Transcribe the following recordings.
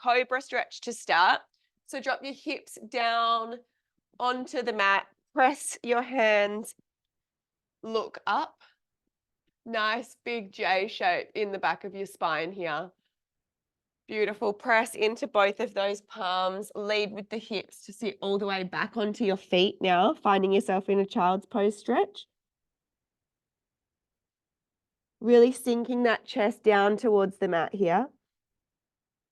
cobra stretch to start. So drop your hips down onto the mat, press your hands, look up. Nice big J shape in the back of your spine here. Beautiful. Press into both of those palms. Lead with the hips to sit all the way back onto your feet now, finding yourself in a child's pose stretch. Really sinking that chest down towards the mat here.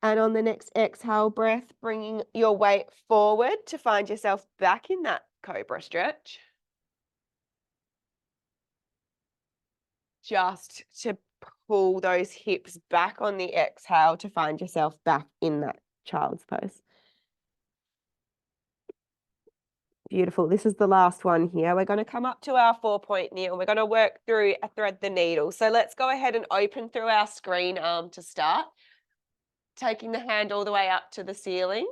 And on the next exhale breath, bringing your weight forward to find yourself back in that cobra stretch. Just to pull those hips back on the exhale to find yourself back in that child's pose. Beautiful. This is the last one here. We're going to come up to our 4-point kneel. We're going to work through a thread the needle. So let's go ahead and open through our screen arm to start. Taking the hand all the way up to the ceiling.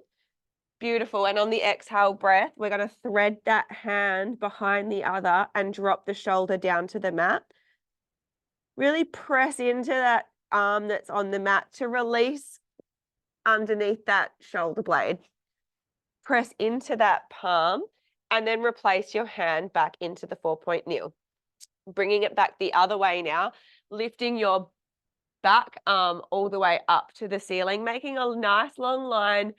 Beautiful. And on the exhale breath, we're going to thread that hand behind the other and drop the shoulder down to the mat. Really press into that arm that's on the mat to release underneath that shoulder blade. Press into that palm and then replace your hand back into the 4-point kneel. Bringing it back the other way now, lifting your back arm all the way up to the ceiling, making a nice long line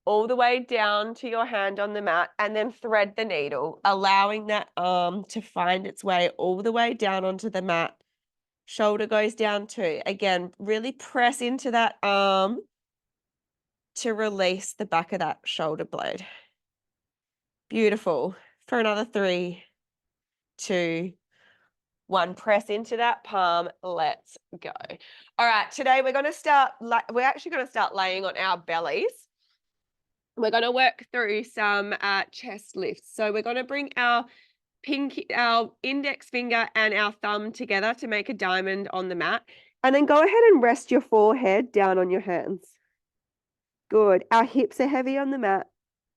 all the way down to your hand on the mat, and then thread the needle, allowing that arm to find its way all the way down onto the mat. Shoulder goes down too. Again, really press into that arm to release the back of that shoulder blade. Beautiful. For another 3, 2, 1. Press into that palm. Let's go. All right, today we're actually going to start laying on our bellies. We're going to work through some chest lifts. So we're going to bring our index finger and our thumb together to make a diamond on the mat. And then go ahead and rest your forehead down on your hands. Good. Our hips are heavy on the mat.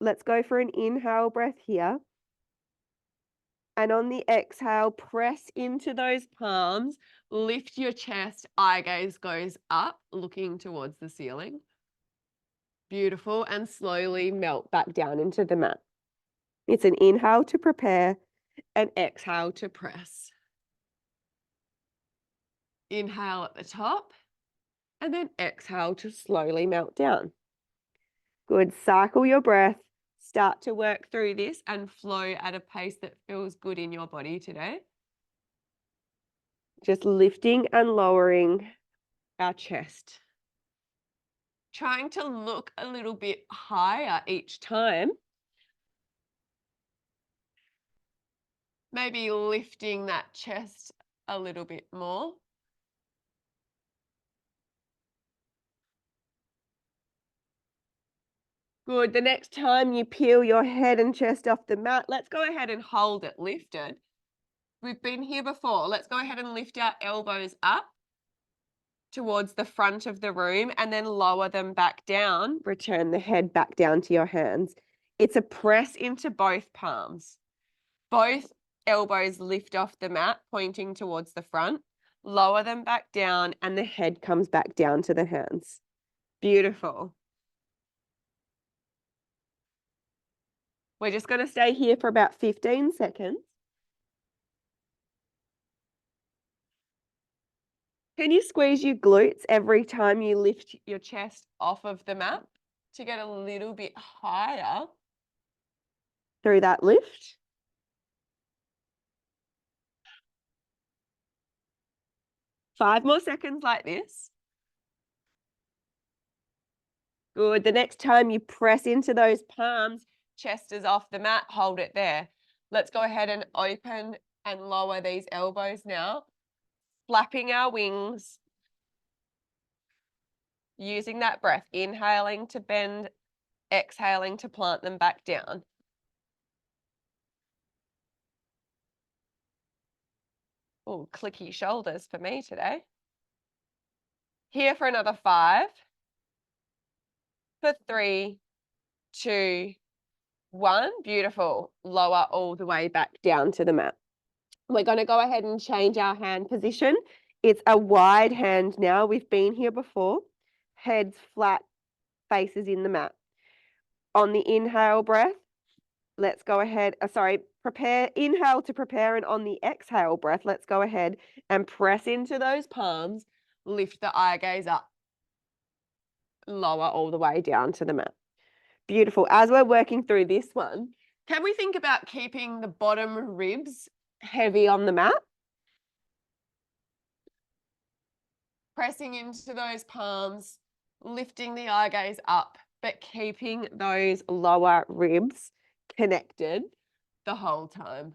Let's go for an inhale breath here. And on the exhale, press into those palms, lift your chest, eye gaze goes up, looking towards the ceiling. Beautiful. And slowly melt back down into the mat. It's an inhale to prepare and exhale to press. Inhale at the top and then exhale to slowly melt down. Good. Cycle your breath. Start to work through this and flow at a pace that feels good in your body today. Just lifting and lowering our chest. Trying to look a little bit higher each time. Maybe lifting that chest a little bit more. Good. The next time you peel your head and chest off the mat, let's go ahead and hold it lifted. We've been here before. Let's go ahead and lift our elbows up towards the front of the room and then lower them back down. Return the head back down to your hands. It's a press into both palms. Both elbows lift off the mat, pointing towards the front. Lower them back down and the head comes back down to the hands. Beautiful. We're just going to stay here for about 15 seconds. Can you squeeze your glutes every time you lift your chest off of the mat to get a little bit higher through that lift? Five more seconds like this. Good. The next time you press into those palms, chest is off the mat, hold it there. Let's go ahead and open and lower these elbows now. Flapping our wings. Using that breath, inhaling to bend, exhaling to plant them back down. Oh, clicky shoulders for me today. Here for another 5. For 3, 2, 1. Beautiful. Lower all the way back down to the mat. We're going to go ahead and change our hand position. It's a wide hand now. We've been here before. Head's flat faces in the mat. On the inhale breath, let's go ahead, inhale to prepare, and on the exhale breath, let's go ahead and press into those palms, lift the eye gaze up, lower all the way down to the mat. Beautiful. As we're working through this one, can we think about keeping the bottom ribs heavy on the mat? Pressing into those palms, lifting the eye gaze up, but keeping those lower ribs connected the whole time.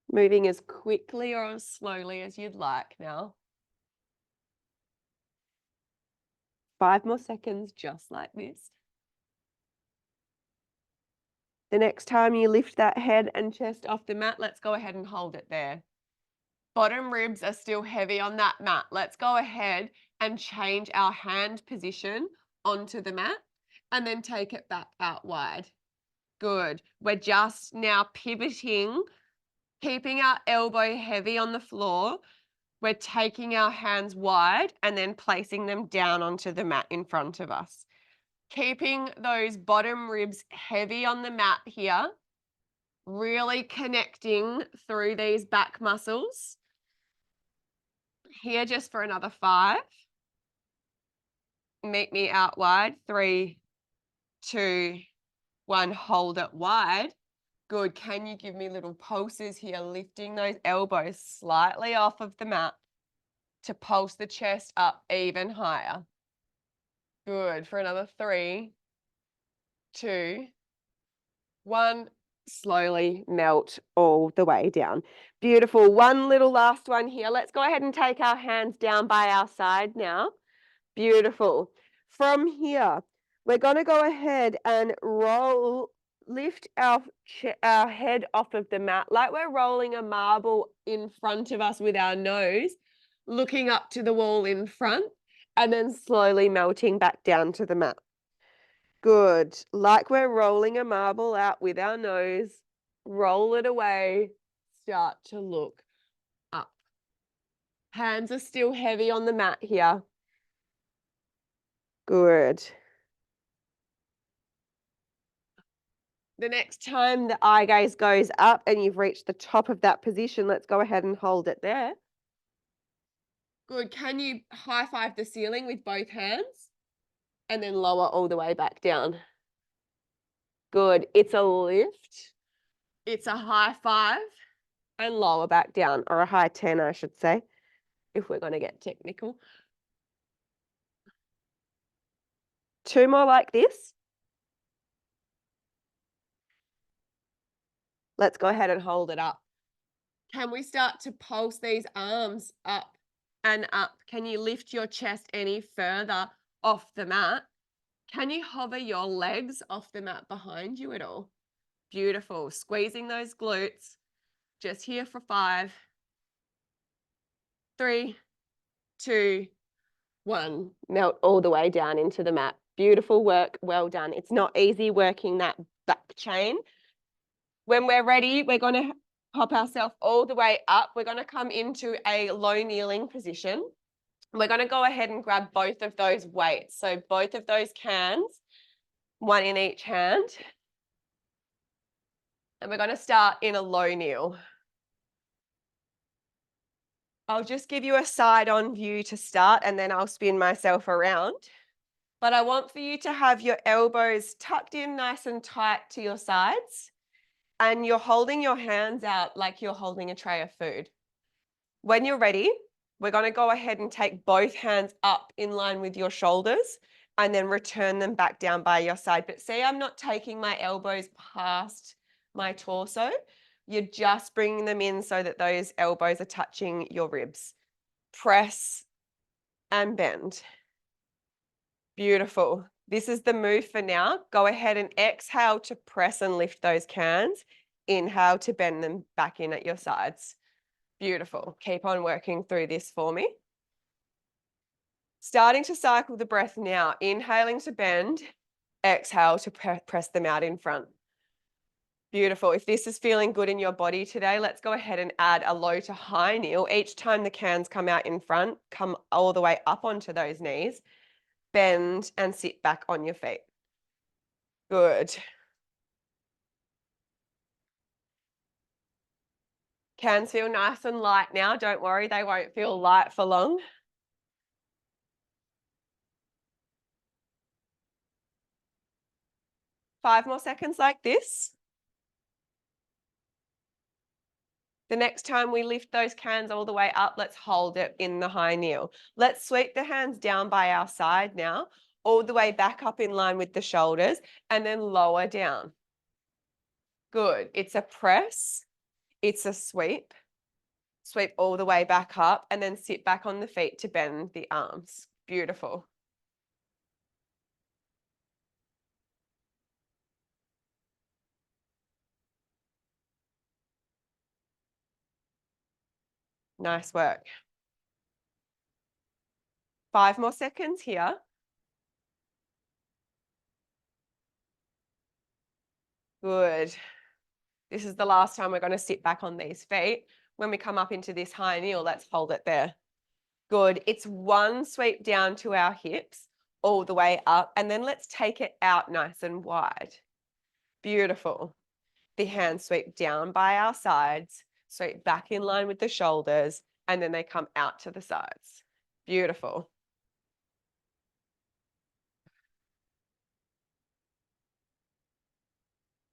Moving as quickly or as slowly as you'd like now. 5 more seconds just like this. The next time you lift that head and chest off the mat, let's go ahead and hold it there. Bottom ribs are still heavy on that mat. Let's go ahead and change our hand position onto the mat and then take it back out wide. Good. We're just now pivoting, keeping our elbow heavy on the floor. We're taking our hands wide and then placing them down onto the mat in front of us. Keeping those bottom ribs heavy on the mat here, really connecting through these back muscles. Here just for another 5. Meet me out wide. 3, 2, 1. Hold it wide. Good. Can you give me little pulses here, lifting those elbows slightly off of the mat to pulse the chest up even higher. Good. For another 3, 2, 1. Slowly melt all the way down. Beautiful. One little last one here. Let's go ahead and take our hands down by our side now. Beautiful. From here, we're going to go ahead and lift our head off of the mat like we're rolling a marble in front of us with our nose, looking up to the wall in front, and then slowly melting back down to the mat. Good. Like we're rolling a marble out with our nose, roll it away, start to look up. Hands are still heavy on the mat here. Good. The next time the eye gaze goes up and you've reached the top of that position, let's go ahead and hold it there. Good. Can you high five the ceiling with both hands? And then lower all the way back down. Good. It's a lift. It's a high 5 and lower back down, or a high 10, I should say, if we're going to get technical. 2 more like this. Let's go ahead and hold it up. Can we start to pulse these arms up and up? Can you lift your chest any further off the mat? Can you hover your legs off the mat behind you at all? Beautiful. Squeezing those glutes. Just here for 5, 3, 2, 1. Melt all the way down into the mat. Beautiful work. Well done. It's not easy working that back chain. When we're ready, we're going to pop ourselves all the way up. We're going to come into a low kneeling position. We're going to go ahead and grab both of those weights. So both of those cans, one in each hand. And we're going to start in a low kneel. I'll just give you a side on view to start, and then I'll spin myself around. But I want for you to have your elbows tucked in nice and tight to your sides, and you're holding your hands out like you're holding a tray of food. When you're ready, we're going to go ahead and take both hands up in line with your shoulders and then return them back down by your side. But see, I'm not taking my elbows past my torso. You're just bringing them in so that those elbows are touching your ribs. Press and bend. Beautiful. This is the move for now. Go ahead and exhale to press and lift those cans. Inhale to bend them back in at your sides. Beautiful. Keep on working through this for me. Starting to cycle the breath now. Inhaling to bend. Exhale to press them out in front. Beautiful. If this is feeling good in your body today, let's go ahead and add a low to high kneel. Each time the cans come out in front, come all the way up onto those knees, bend and sit back on your feet. Good. Cans feel nice and light now. Don't worry, they won't feel light for long. 5 more seconds like this. The next time we lift those cans all the way up, let's hold it in the high kneel. Let's sweep the hands down by our side now, all the way back up in line with the shoulders, and then lower down. Good. It's a press. It's a sweep. Sweep all the way back up, and then sit back on the feet to bend the arms. Beautiful. Nice work. 5 more seconds here. Good. This is the last time we're going to sit back on these feet. When we come up into this high kneel, let's hold it there. Good. It's one sweep down to our hips, all the way up, and then let's take it out nice and wide. Beautiful. The hands sweep down by our sides, sweep back in line with the shoulders, and then they come out to the sides. Beautiful.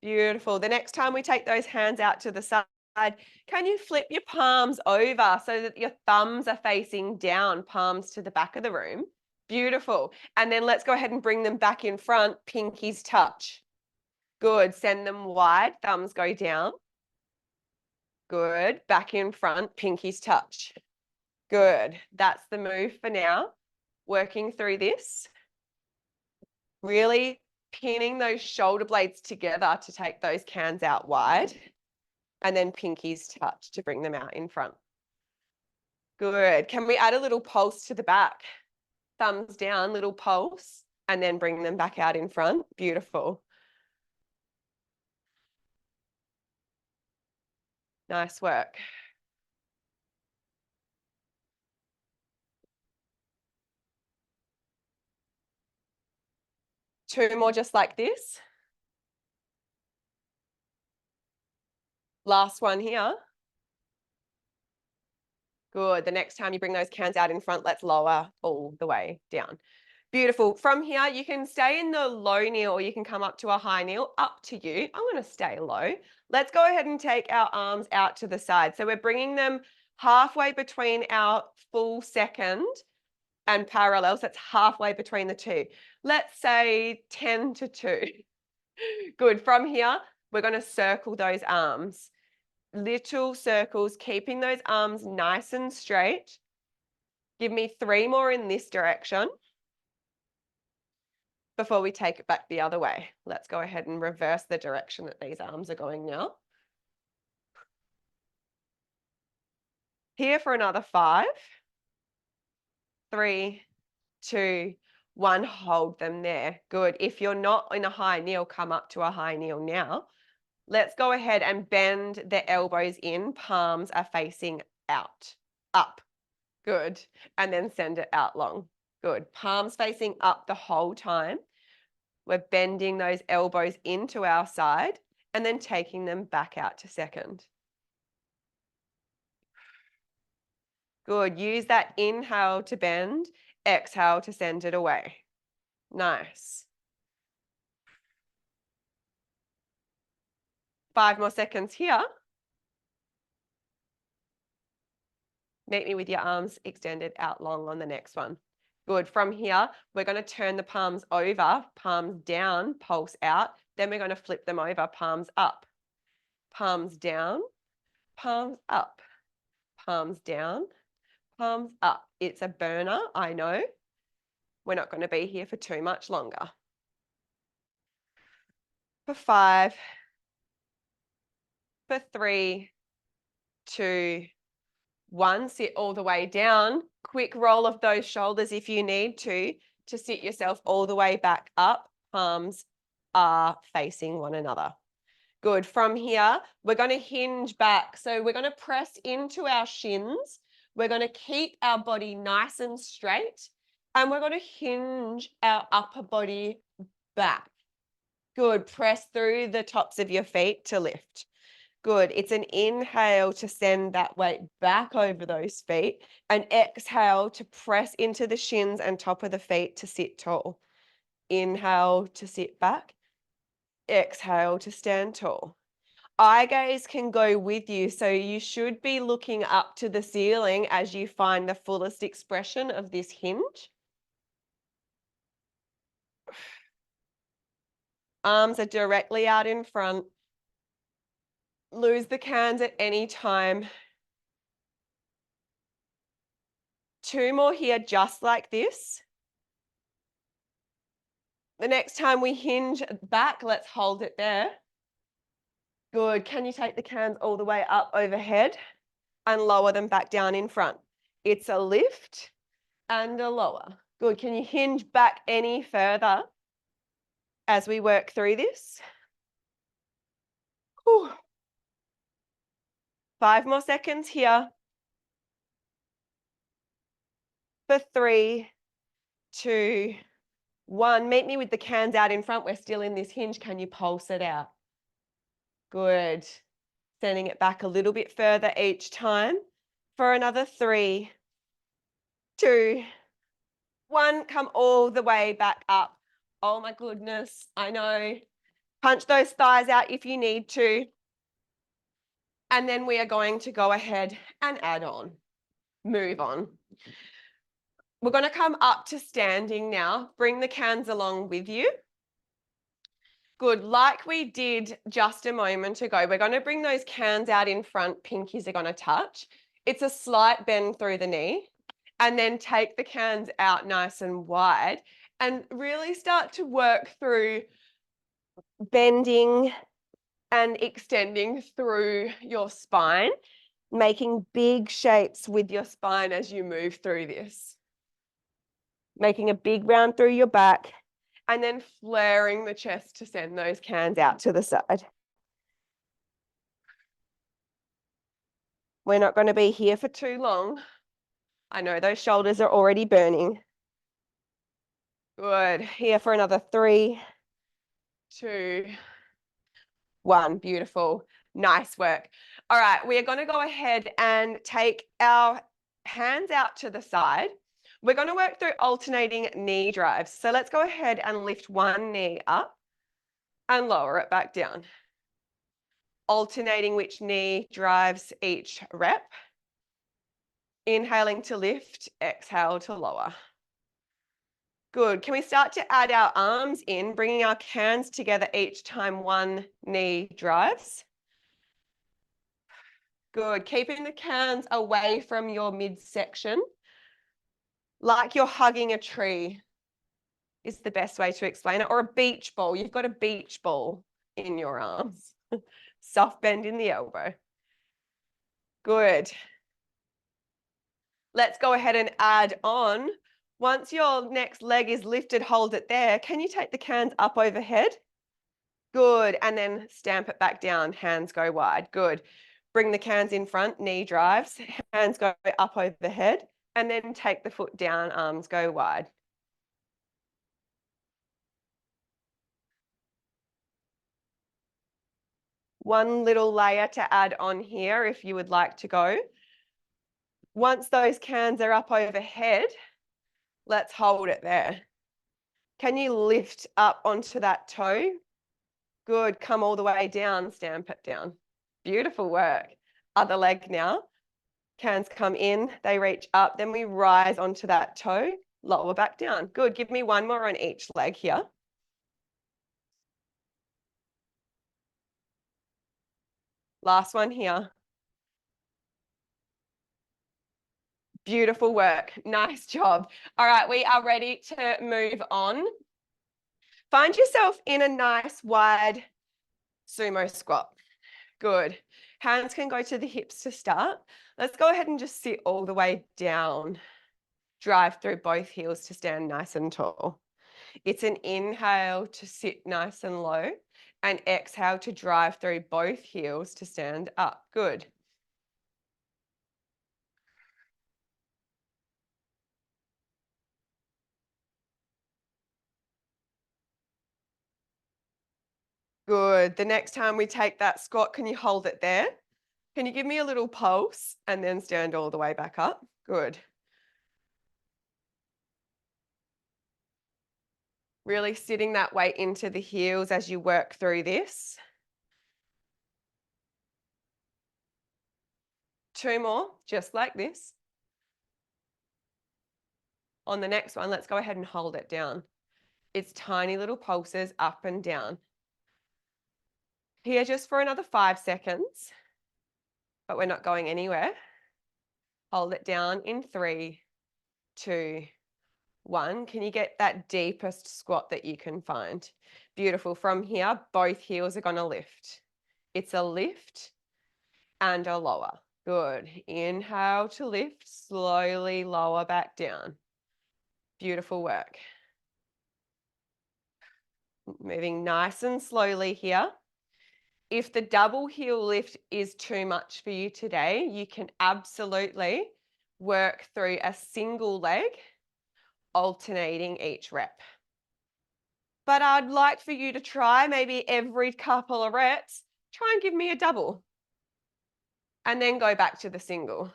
Beautiful. The next time we take those hands out to the side, can you flip your palms over so that your thumbs are facing down, palms to the back of the room? Beautiful. And then let's go ahead and bring them back in front, pinkies touch. Good. Send them wide, thumbs go down. Good. Back in front, pinkies touch. Good. That's the move for now. Working through this. Really pinning those shoulder blades together to take those cans out wide. And then pinkies touch to bring them out in front. Good. Can we add a little pulse to the back? Thumbs down, little pulse, and then bring them back out in front. Beautiful. Nice work. Two more just like this. Last one here. Good. The next time you bring those cans out in front, let's lower all the way down. Beautiful. From here, you can stay in the low kneel or you can come up to a high kneel. Up to you. I'm going to stay low. Let's go ahead and take our arms out to the side. So we're bringing them halfway between our full second and parallel. So it's halfway between the two. Let's say 10 to 2. Good. From here, we're going to circle those arms. Little circles, keeping those arms nice and straight. Give me 3 more in this direction before we take it back the other way. Let's go ahead and reverse the direction that these arms are going now. Here for another 5, 3, 2, 1. Hold them there. Good. If you're not in a high kneel, come up to a high kneel now. Let's go ahead and bend the elbows in. Palms are facing out, up. Good. And then send it out long. Good. Palms facing up the whole time. We're bending those elbows into our side and then taking them back out to second. Good. Use that inhale to bend, exhale to send it away. Nice. 5 more seconds here. Meet me with your arms extended out long on the next one. Good. From here, we're going to turn the palms over, palms down, pulse out. Then we're going to flip them over, palms up. Palms down, palms up. Palms down, palms up. It's a burner, I know. We're not going to be here for too much longer. For 5, for 3, 2, 1. Sit all the way down. Quick roll of those shoulders if you need to sit yourself all the way back up. Palms are facing one another. Good. From here, we're going to hinge back. So we're going to press into our shins. We're going to keep our body nice and straight. And we're going to hinge our upper body back. Good. Press through the tops of your feet to lift. Good. It's an inhale to send that weight back over those feet. And exhale to press into the shins and top of the feet to sit tall. Inhale to sit back. Exhale to stand tall. Eye gaze can go with you, so you should be looking up to the ceiling as you find the fullest expression of this hinge. Arms are directly out in front. Lose the cans at any time. 2 more here, just like this. The next time we hinge back, let's hold it there. Good. Can you take the cans all the way up overhead and lower them back down in front? It's a lift and a lower. Good. Can you hinge back any further as we work through this? Whew. 5 more seconds here. For 3, 2, 1. Meet me with the cans out in front. We're still in this hinge. Can you pulse it out? Good. Sending it back a little bit further each time. For another 3, 2, 1. Come all the way back up. Oh my goodness, I know. Punch those thighs out if you need to. And then we are going to go ahead and add on. Move on. We're going to come up to standing now. Bring the cans along with you. Good. Like we did just a moment ago, we're going to bring those cans out in front. Pinkies are going to touch. It's a slight bend through the knee. And then take the cans out nice and wide and really start to work through bending and extending through your spine, making big shapes with your spine as you move through this. Making a big round through your back and then flaring the chest to send those cans out to the side. We're not going to be here for too long. I know those shoulders are already burning. Good. Here for another 3, 2, 1. Beautiful. Nice work. All right, we are going to go ahead and take our hands out to the side. We're going to work through alternating knee drives. So let's go ahead and lift one knee up and lower it back down. Alternating which knee drives each rep. Inhaling to lift, exhale to lower. Good. Can we start to add our arms in, bringing our hands together each time one knee drives? Good. Keeping the cans away from your midsection, like you're hugging a tree is the best way to explain it, or a beach ball. You've got a beach ball in your arms. Soft bend in the elbow. Good. Let's go ahead and add on. Once your next leg is lifted, hold it there. Can you take the cans up overhead? Good. And then stamp it back down. Hands go wide. Good. Bring the cans in front, knee drives. Hands go up overhead. And then take the foot down, arms go wide. One little layer to add on here if you would like to go. Once those cans are up overhead, let's hold it there. Can you lift up onto that toe? Good. Come all the way down, stamp it down. Beautiful work. Other leg now. Cans come in, they reach up, then we rise onto that toe, lower back down. Good. Give me one more on each leg here. Last one here. Beautiful work. Nice job. All right, we are ready to move on. Find yourself in a nice wide sumo squat. Good. Hands can go to the hips to start. Let's go ahead and just sit all the way down. Drive through both heels to stand nice and tall. It's an inhale to sit nice and low And exhale to drive through both heels to stand up. Good. Good. The next time we take that squat, can you hold it there? Can you give me a little pulse and then stand all the way back up? Good. Really sitting that weight into the heels as you work through this. 2 more, just like this. On the next one, let's go ahead and hold it down. It's tiny little pulses up and down. Here just for another 5 seconds, but we're not going anywhere. Hold it down in 3, 2, 1. Can you get that deepest squat that you can find? Beautiful. From here, both heels are going to lift. It's a lift and a lower. Good. Inhale to lift, slowly lower back down. Beautiful work. Moving nice and slowly here. If the double heel lift is too much for you today, you can absolutely work through a single leg, alternating each rep. But I'd like for you to try maybe every couple of reps, try and give me a double. And then go back to the single.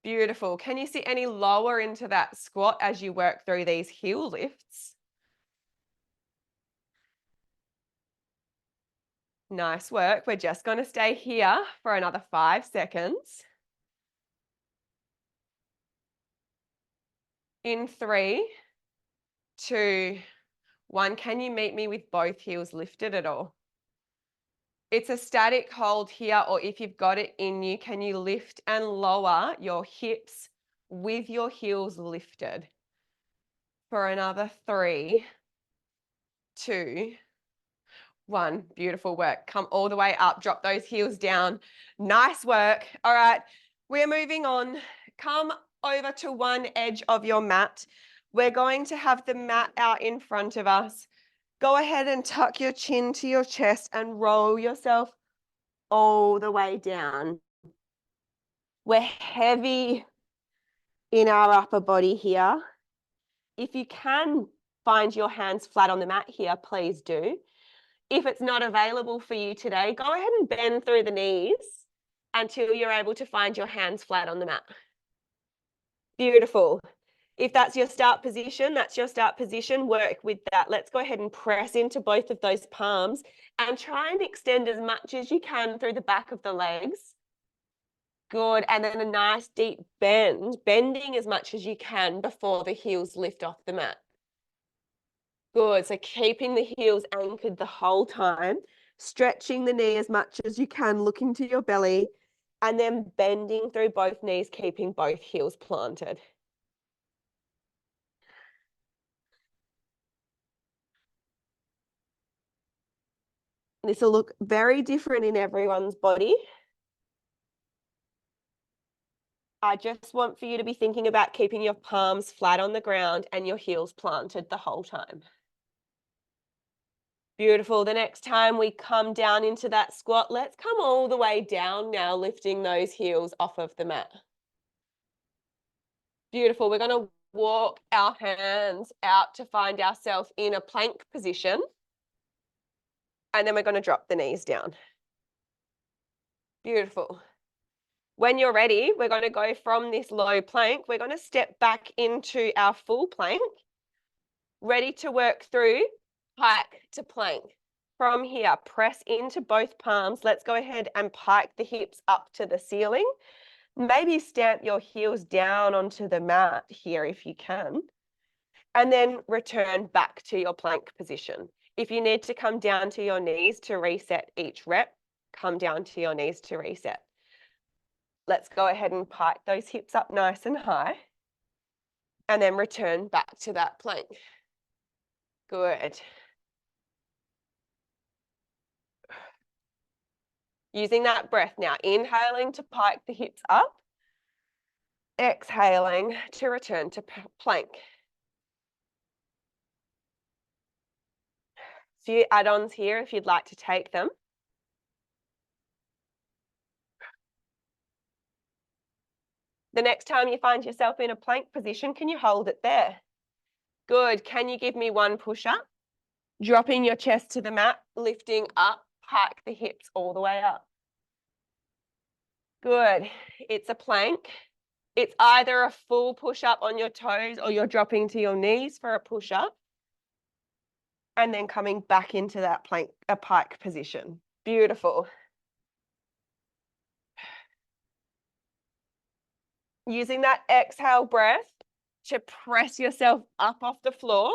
Beautiful. Can you sit any lower into that squat as you work through these heel lifts? Nice work. We're just going to stay here for another 5 seconds. In 3, 2, 1. Can you meet me with both heels lifted at all? It's a static hold here, or if you've got it in you, can you lift and lower your hips with your heels lifted? For another 3, 2, 1. Beautiful work. Come all the way up. Drop those heels down. Nice work. All right. We're moving on. Come over to one edge of your mat. We're going to have the mat out in front of us. Go ahead and tuck your chin to your chest and roll yourself all the way down. We're heavy in our upper body here. If you can find your hands flat on the mat here, please do. If it's not available for you today, go ahead and bend through the knees until you're able to find your hands flat on the mat. Beautiful. If that's your start position, that's your start position. Work with that. Let's go ahead and press into both of those palms and try and extend as much as you can through the back of the legs. Good. And then a nice deep bend, bending as much as you can before the heels lift off the mat. Good. So keeping the heels anchored the whole time, stretching the knee as much as you can, looking to your belly, and then bending through both knees, keeping both heels planted. This will look very different in everyone's body. I just want for you to be thinking about keeping your palms flat on the ground and your heels planted the whole time. Beautiful. The next time we come down into that squat, let's come all the way down now, lifting those heels off of the mat. Beautiful. We're going to walk our hands out to find ourselves in a plank position. And then we're going to drop the knees down. Beautiful. When you're ready, we're going to go from this low plank. We're going to step back into our full plank. Ready to work through pike to plank. From here, press into both palms. Let's go ahead and pike the hips up to the ceiling. Maybe stamp your heels down onto the mat here if you can. And then return back to your plank position. If you need to come down to your knees to reset each rep, come down to your knees to reset. Let's go ahead and pike those hips up nice and high. And then return back to that plank. Good. Using that breath now, inhaling to pike the hips up, exhaling to return to plank. Few add-ons here if you'd like to take them. The next time you find yourself in a plank position, can you hold it there? Good. Can you give me one push-up? Dropping your chest to the mat, lifting up, pike the hips all the way up. Good. It's a plank. It's either a full push-up on your toes or you're dropping to your knees for a push-up and then coming back into that plank, a pike position. Beautiful. Using that exhale breath to press yourself up off the floor.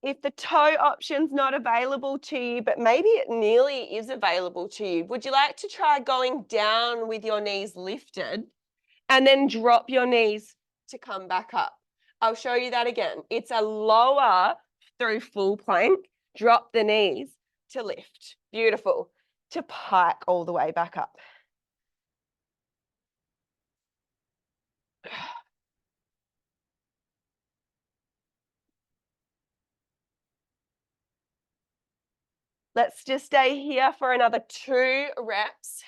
If the toe option's not available to you, but maybe it nearly is available to you, would you like to try going down with your knees lifted and then drop your knees to come back up? I'll show you that again. It's a lower through full plank, drop the knees to lift. Beautiful. To pike all the way back up. Let's just stay here for another 2 reps.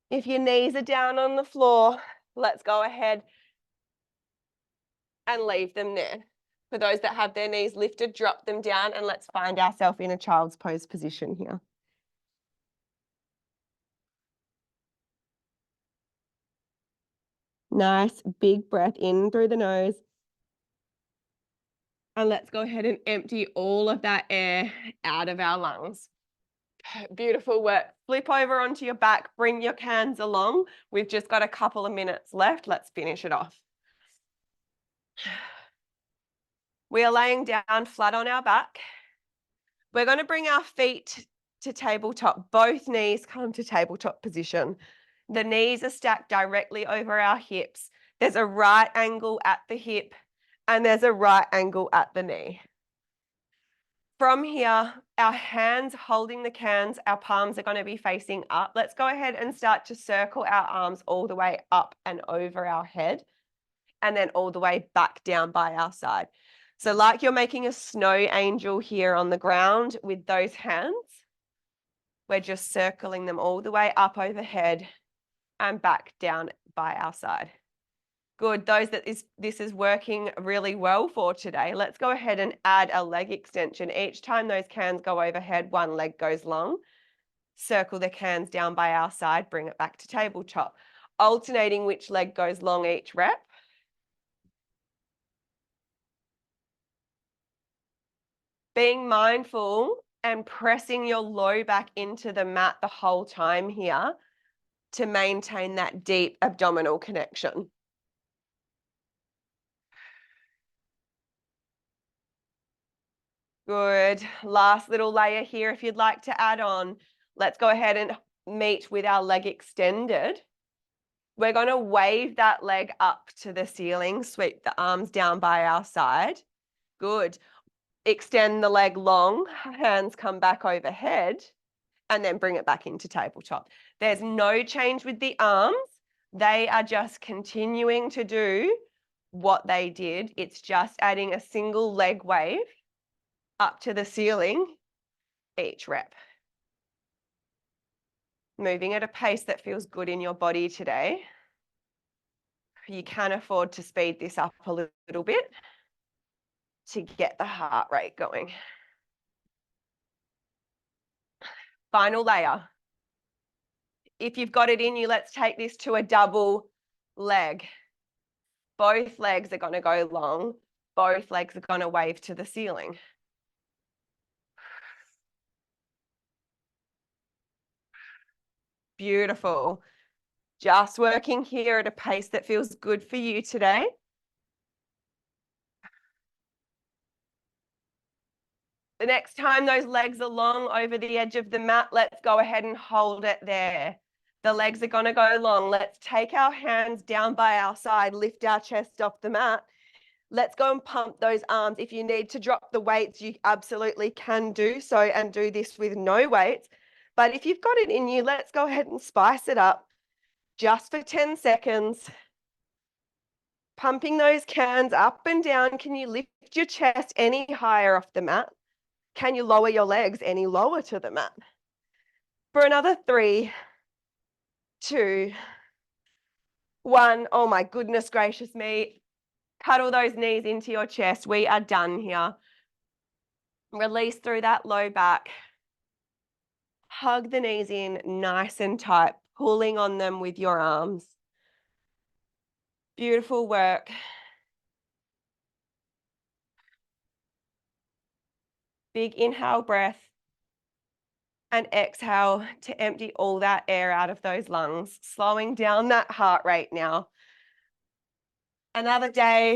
If your knees are down on the floor, let's go ahead and leave them there. For those that have their knees lifted, drop them down and let's find ourselves in a child's pose position here. Nice big breath in through the nose. And let's go ahead and empty all of that air out of our lungs. Beautiful work. Flip over onto your back, bring your hands along. We've just got a couple of minutes left. Let's finish it off. We are laying down flat on our back. We're going to bring our feet to tabletop. Both knees come to tabletop position. The knees are stacked directly over our hips. There's a right angle at the hip and there's a right angle at the knee. From here, our hands holding the cans, our palms are going to be facing up. Let's go ahead and start to circle our arms all the way up and over our head and then all the way back down by our side. So like you're making a snow angel here on the ground with those hands, we're just circling them all the way up overhead and back down by our side. Good. Those that this is working really well for today, let's go ahead and add a leg extension. Each time those cans go overhead, one leg goes long. Circle the cans down by our side, bring it back to tabletop. Alternating which leg goes long each rep. Being mindful and pressing your low back into the mat the whole time here to maintain that deep abdominal connection. Good. Last little layer here if you'd like to add on. Let's go ahead and meet with our leg extended. We're going to wave that leg up to the ceiling, sweep the arms down by our side. Good. Extend the leg long, hands come back overhead, and then bring it back into tabletop. There's no change with the arms. They are just continuing to do what they did. It's just adding a single leg wave up to the ceiling each rep. Moving at a pace that feels good in your body today. You can afford to speed this up a little bit to get the heart rate going. Final layer. If you've got it in you, let's take this to a double leg. Both legs are going to go long. Both legs are going to wave to the ceiling. Beautiful. Just working here at a pace that feels good for you today. The next time those legs are long over the edge of the mat, let's go ahead and hold it there. The legs are going to go long. Let's take our hands down by our side, lift our chest off the mat. Let's go and pump those arms. If you need to drop the weights, you absolutely can do so and do this with no weights. But if you've got it in you, let's go ahead and spice it up just for 10 seconds. Pumping those cans up and down. Can you lift your chest any higher off the mat? Can you lower your legs any lower to the mat? For another 3, 2, 1. Oh my goodness gracious me. Cuddle those knees into your chest. We are done here. Release through that low back. Hug the knees in nice and tight, pulling on them with your arms. Beautiful work. Big inhale breath. And exhale to empty all that air out of those lungs, slowing down that heart rate now. Another day